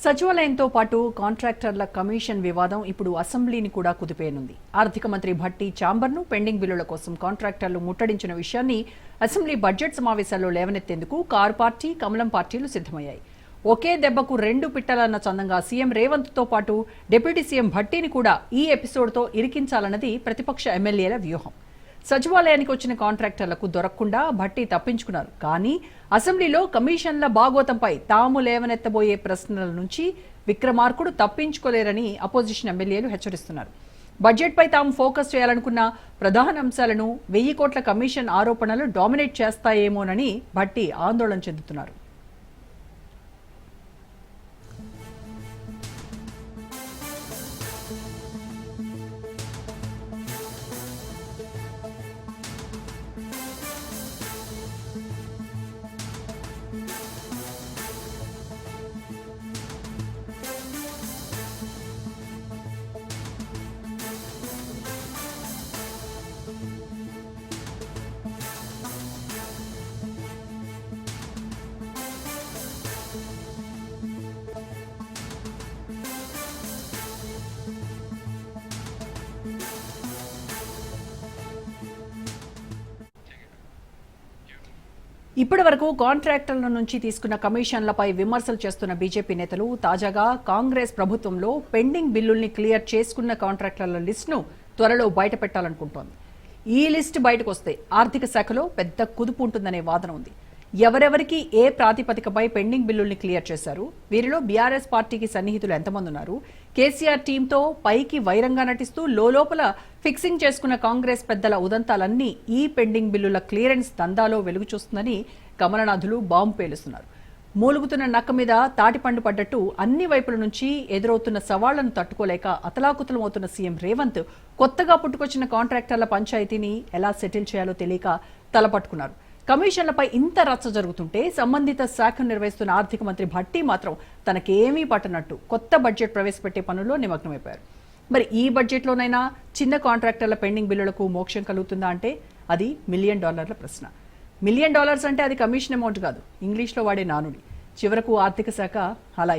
సచివాలయంతో పాటు కాంట్రాక్టర్ల కమిషన్ వివాదం ఇప్పుడు అసెంబ్లీని కూడా కుదిపేయనుంది. ఆర్థిక మంత్రి భట్టి ఛాంబర్ను పెండింగ్ బిల్లుల కోసం కాంట్రాక్టర్లు ముట్టడించిన విషయాన్ని అసెంబ్లీ బడ్జెట్ సమావేశాల్లో లేవనెత్తేందుకు కారు పార్టీ, కమలం పార్టీలు సిద్ధమయ్యాయి. ఒకే దెబ్బకు రెండు పిట్టలన్న చందంగా సీఎం రేవంత్తో పాటు డిప్యూటీ సీఎం భట్టిని కూడా ఈ ఎపిసోడ్తో ఇరికించాలన్నది ప్రతిపక్ష ఎమ్మెల్యేల వ్యూహం. సచివాలయానికి వచ్చిన కాంట్రాక్టర్లకు దొరకకుండా భట్టి తప్పించుకున్నారు. కానీ అసెంబ్లీలో కమిషన్ల బాగోతంపై తాము లేవనెత్తబోయే ప్రశ్నల నుంచి విక్రమార్కుడు తప్పించుకోలేరని అపోజిషన్ ఎమ్మెల్యేలు హెచ్చరిస్తున్నారు. బడ్జెట్పై తాము ఫోకస్ చేయాలనుకున్న ప్రధాన అంశాలను 1000 కోట్ల కమిషన్ ఆరోపణలు డామినేట్ చేస్తాయేమోనని భట్టి ఆందోళన చెందుతున్నారు. ఇప్పటి వరకు కాంట్రాక్టర్ల నుంచి తీసుకున్న కమిషన్లపై విమర్శలు చేస్తున్న బీజేపీ నేతలు తాజాగా కాంగ్రెస్ ప్రభుత్వంలో పెండింగ్ బిల్లుల్ని క్లియర్ చేసుకున్న కాంట్రాక్టర్ల లిస్టును త్వరలో బయటపెట్టాలనుకుంటోంది. ఈ లిస్టు బయటకు వస్తే ఆర్థిక శాఖలో పెద్ద కుదుపు ఉంటుందనే వాదన ఉంది. ఎవరెవరికి ఏ ప్రాతిపదికపై పెండింగ్ బిల్లుల్ని క్లియర్ చేశారు, వీరిలో బీఆర్ఎస్ పార్టీకి సన్నిహితులు ఎంతమంది ఉన్నారు, కేసీఆర్ టీంతో పైకి వైరంగా నటిస్తూ లోపల ఫిక్సింగ్ చేసుకున్న కాంగ్రెస్ పెద్దల ఉదంతాలన్నీ ఈ పెండింగ్ బిల్లుల క్లియరెన్స్ దందాలో వెలుగు చూస్తుందని కమలనాథులు బాంబు పేలుస్తున్నారు. మూలుగుతున్న నక్క మీద తాటిపండు పడ్డట్టు అన్ని వైపుల నుంచి ఎదురవుతున్న సవాళ్లను తట్టుకోలేక అతలాకుతలమవుతున్న సీఎం రేవంత్ కొత్తగా పుట్టుకొచ్చిన కాంట్రాక్టర్ల పంచాయతీని ఎలా సెటిల్ చేయాలో తెలియక తలపట్టుకున్నారు. కమిషన్లపై ఇంత రచ్చ జరుగుతుంటే సంబంధిత శాఖను నిర్వహిస్తున్న ఆర్థిక మంత్రి భట్టి మాత్రం తనకేమీ పట్టనట్టు కొత్త బడ్జెట్ ప్రవేశపెట్టే పనుల్లో నిమగ్నమైపోయారు. మరి ఈ బడ్జెట్లోనైనా చిన్న కాంట్రాక్టర్ల పెండింగ్ బిల్లులకు మోక్షం కలుగుతుందా అంటే అది $1 మిలియన్ ప్రశ్న. $1 మిలియన్ అంటే అది కమిషన్ అమౌంట్ కాదు, ఇంగ్లీష్లో వాడే నానుడి. చివరకు ఆర్థిక శాఖ అలా